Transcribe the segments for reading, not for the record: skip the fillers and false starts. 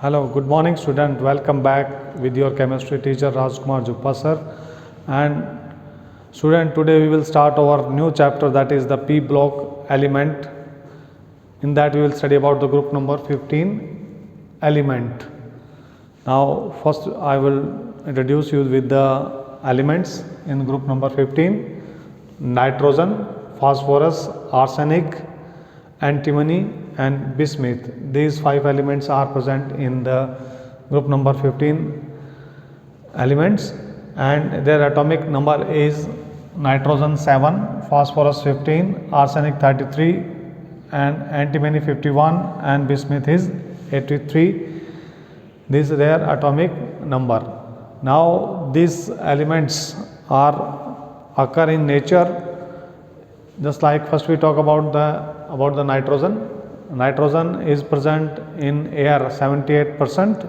Hello, good morning student. Welcome back with your chemistry teacher Rajkumar Juppa sir. And student, today we will start our new chapter, that is the P block element. In that we will study about the group number 15 element. Now first I will introduce you with the elements in group number 15: nitrogen, phosphorus, arsenic, antimony and bismuth. These 5 elements are present in the group number 15 elements, and their atomic number is nitrogen 7, phosphorus 15, arsenic 33 and antimony 51 and bismuth is 83. This is their atomic number. Now these elements are occur in nature. Just like first we talk about the nitrogen. Nitrogen is present in air 78%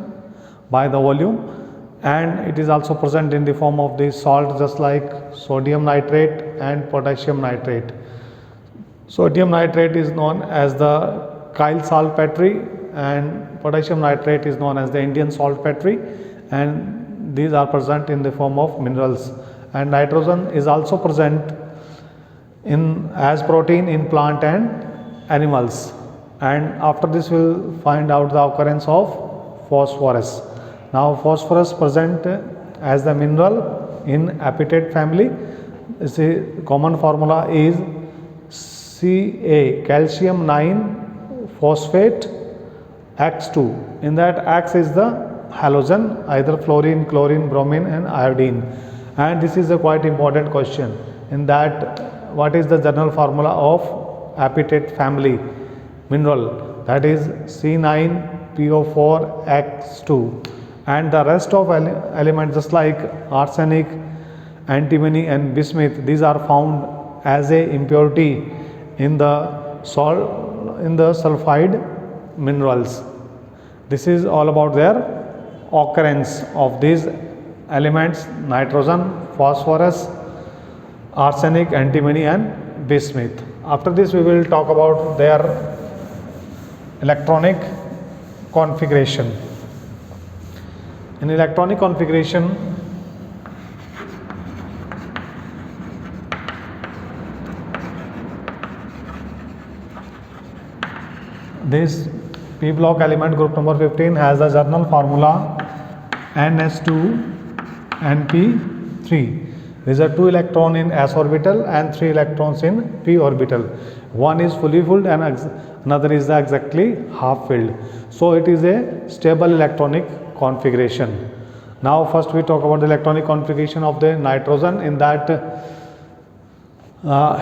by the volume, and it is also present in the form of the salt, just like sodium nitrate and potassium nitrate. Sodium nitrate is known as the Kyle saltpetre and potassium nitrate is known as the Indian saltpetre, and these are present in the form of minerals. And nitrogen is also present in as protein in plant and animals. And after this we will find out the occurrence of phosphorus. Now phosphorus present as the mineral in epithet family. The common formula is Ca, calcium 9 phosphate X2. In that X is the halogen, either fluorine, chlorine, bromine and iodine. And this is a quite important question. In that, what is the general formula of epithet family mineral? That is C9PO4X2. And the rest of elements, just like arsenic, antimony and bismuth, these are found as a impurity in the sulfide minerals. This is all about their occurrence of these elements: nitrogen, phosphorus, arsenic, antimony and bismuth. After this we will talk about their electronic configuration. In electronic configuration, this P block element group number 15 has the general formula Ns2Np3. There are 2 electrons in s orbital and 3 electrons in p orbital. One is fully filled and another is exactly half filled. So it is a stable electronic configuration. Now first we talk about the electronic configuration of the nitrogen. In that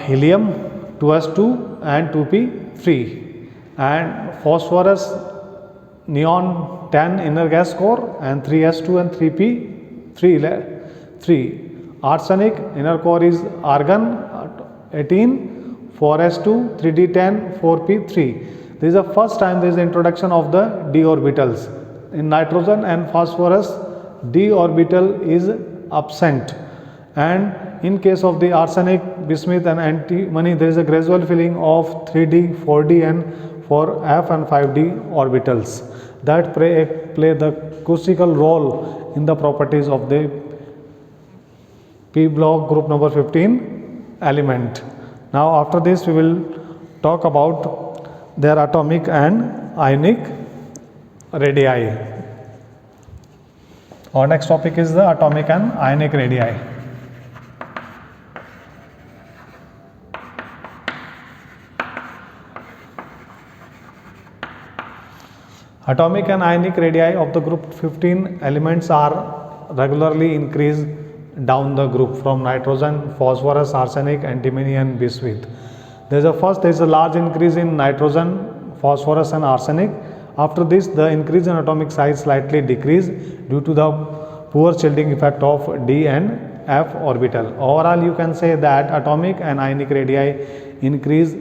helium 2s2 and 2p3, and phosphorus neon 10 inner gas core and 3s2 and 3p3. Arsenic inner core is argon 18, 4s2, 3d10, 4p3. This is the first time there is the introduction of the d orbitals. In nitrogen and phosphorus, d orbital is absent, and in case of the arsenic, bismuth and antimony, there is a gradual filling of 3d, 4d and 4f and 5d orbitals that play the crucial role in the properties of the P block group number 15 element. Now after this we will talk about their atomic and ionic radii. Our next topic is the atomic and ionic radii. Atomic and ionic radii of the group 15 elements are regularly increased down the group from nitrogen, phosphorus, arsenic, antimony and bismuth. There is a large increase in nitrogen, phosphorus and arsenic. After this, the increase in atomic size slightly decrease due to the poor shielding effect of d and f orbital. Overall, you can say that atomic and ionic radii increase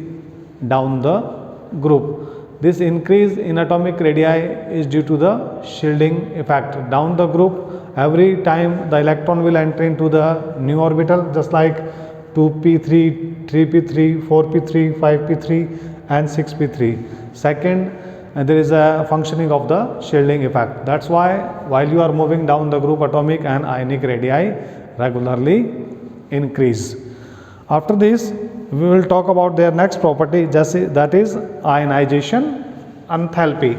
down the group. This increase in atomic radii is due to the shielding effect down the group. Every time the electron will enter into the new orbital, just like 2p3, 3p3, 4p3, 5p3 and 6p3. Second, and there is a functioning of the shielding effect. That's why while you are moving down the group, atomic and ionic radii regularly increase. After this, we will talk about their next property, that is ionization enthalpy.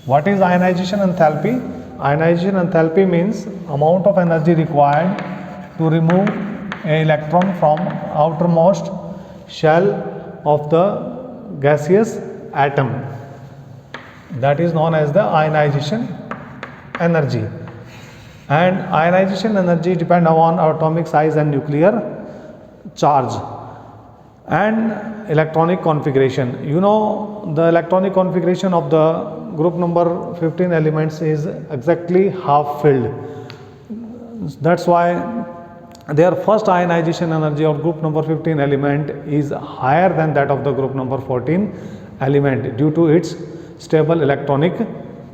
What is ionization enthalpy? Ionization enthalpy means amount of energy required to remove an electron from outermost shell of the gaseous atom. That is known as the ionization energy. And ionization energy depend upon atomic size and nuclear charge and electronic configuration. You know, the electronic configuration of the group number 15 elements is exactly half filled. That's why their first ionization energy of group number 15 element is higher than that of the group number 14 element due to its stable electronic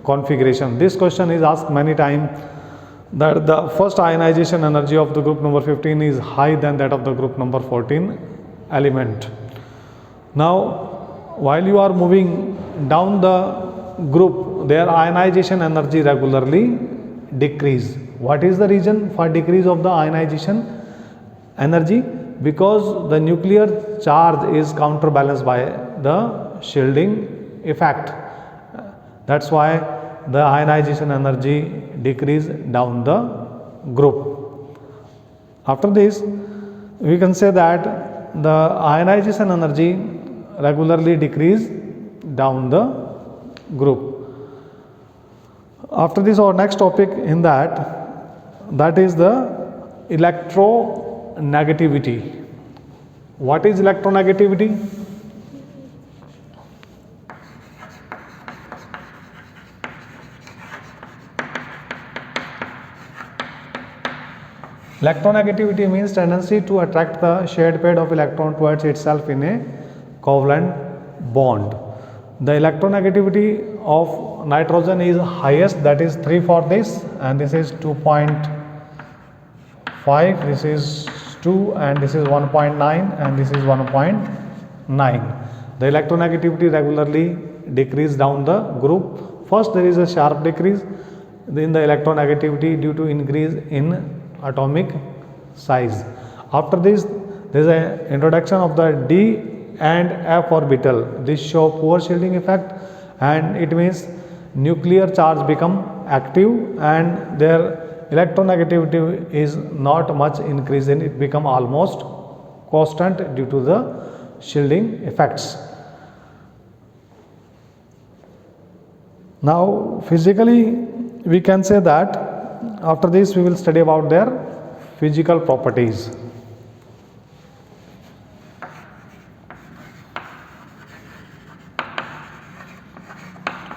configuration. This question is asked many times, that the first ionization energy of the group number 15 is higher than that of the group number 14 element. Now, while you are moving down the group, their ionization energy regularly decrease. What is the reason for decrease of the ionization energy? Because the nuclear charge is counterbalanced by the shielding effect. That's why the ionization energy decrease down the group. After this, we can say that the ionization energy regularly decrease down the group. After this, our next topic in that is the electronegativity. What is electronegativity? Electronegativity means tendency to attract the shared pair of electron towards itself in a covalent bond. The electronegativity of nitrogen is highest, that is 3 for this, and this is 2.5, this is 2, and this is 1.9, and this is 1.9. The electronegativity regularly decrease down the group. First, there is a sharp decrease in the electronegativity due to increase in atomic size. After this, there is an introduction of the d and f orbital. This show poor shielding effect, and it means nuclear charge become active and their electronegativity is not much increase, in it become almost constant due to the shielding effects. Now, physically we can say that after this we will study about their physical properties.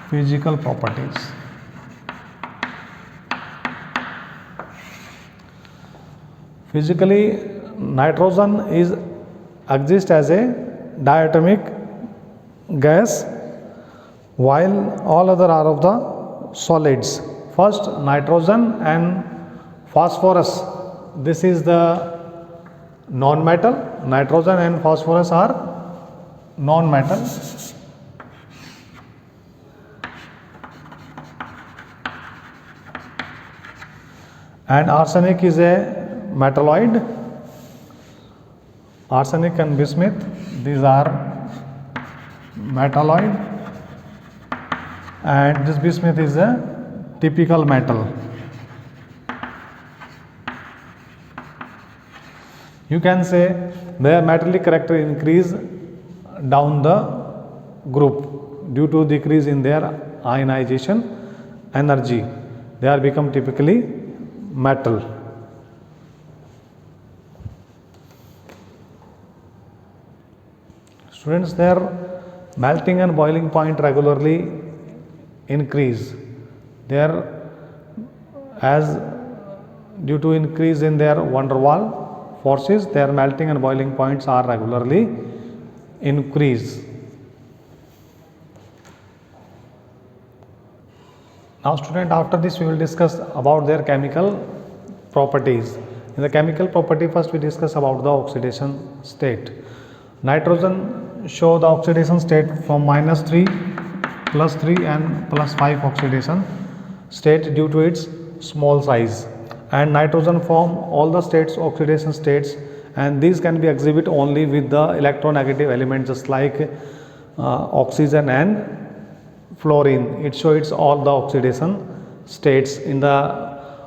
Physical properties. Physically, nitrogen exists as a diatomic gas, while all other are of the solids. First, nitrogen and phosphorus. This is the non-metal. Nitrogen and phosphorus are non-metal. And arsenic is a metalloid. Arsenic and bismuth, these are metalloid, and this bismuth is a typical metal. You can say their metallic character increase down the group due to decrease in their ionization energy. They are become typically metal. Students, their melting and boiling point regularly increase. There, as due to increase in their van der Waals forces, their melting and boiling points are regularly increase. Now student, after this we will discuss about their chemical properties. In the chemical property, first we discuss about the oxidation state. Nitrogen show the oxidation state from -3 plus 3 and plus 5 oxidation state due to its small size, and nitrogen form all the states oxidation states, and these can be exhibit only with the electronegative element just like oxygen and fluorine. It shows all the oxidation states in the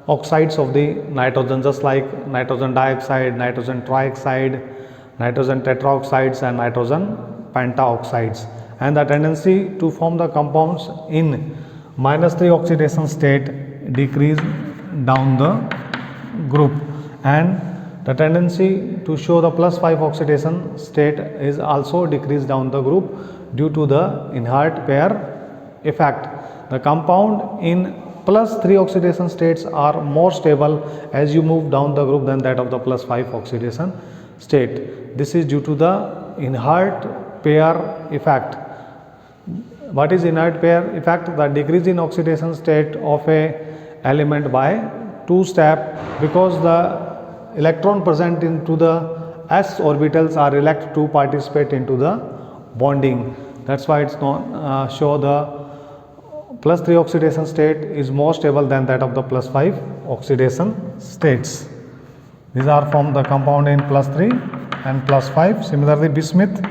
oxides of the nitrogen just like nitrogen dioxide, nitrogen trioxide, nitrogen tetroxides and nitrogen pentaoxides, and the tendency to form the compounds in -3 oxidation state decrease down the group, and the tendency to show the +5 oxidation state is also decreased down the group due to the inert pair effect. The compound in +3 oxidation states are more stable as you move down the group than that of the +5 oxidation state. This is due to the inert pair effect. What is inert pair effect? The decrease in oxidation state of a element by 2 step, because the electron present into the s orbitals are elected to participate into the bonding. That's why it's not show the +3 oxidation state is more stable than that of the +5 oxidation states. These are from the compound in +3 and +5. Similarly, bismuth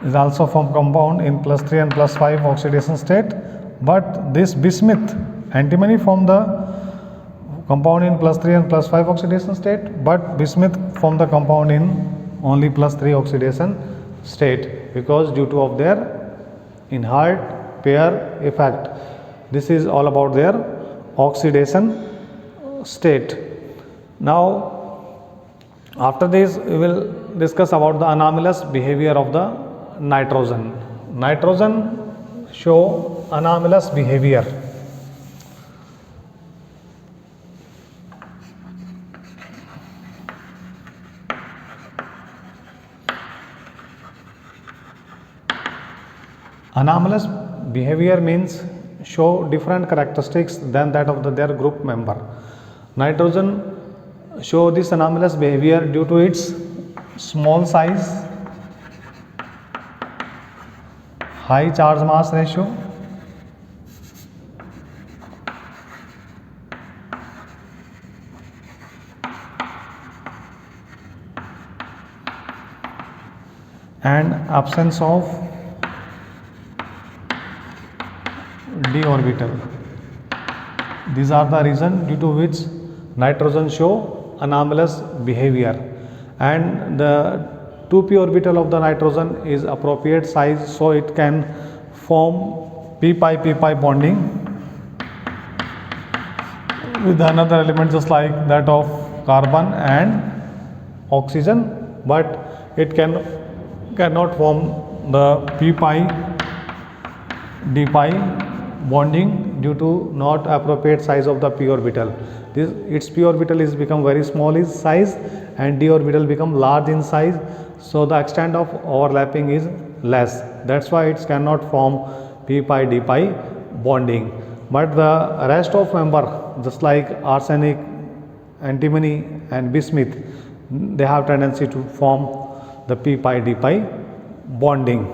is also from compound in +3 and +5 oxidation state, but this bismuth antimony from the compound in +3 and +5 oxidation state, but bismuth from the compound in only +3 oxidation state because due to of their inert pair effect. This is all about their oxidation state. Now after this we will discuss about the anomalous behavior of the nitrogen. Nitrogen show anomalous behavior. Anomalous behavior means show different characteristics than that of their group member. Nitrogen show this anomalous behavior due to its small size, high charge mass ratio, and absence of d orbital. These are the reason due to which nitrogen show anomalous behavior, and the 2p orbital of the nitrogen is appropriate size, so it can form p-pi bonding with another element just like that of carbon and oxygen, but it cannot form the p-pi d-pi bonding due to not appropriate size of the p orbital. Its p orbital is become very small in size and d orbital become large in size, so the extent of overlapping is less. That's why it cannot form p-pi d-pi bonding. But the rest of member just like arsenic, antimony and bismuth, they have tendency to form the p-pi d-pi bonding.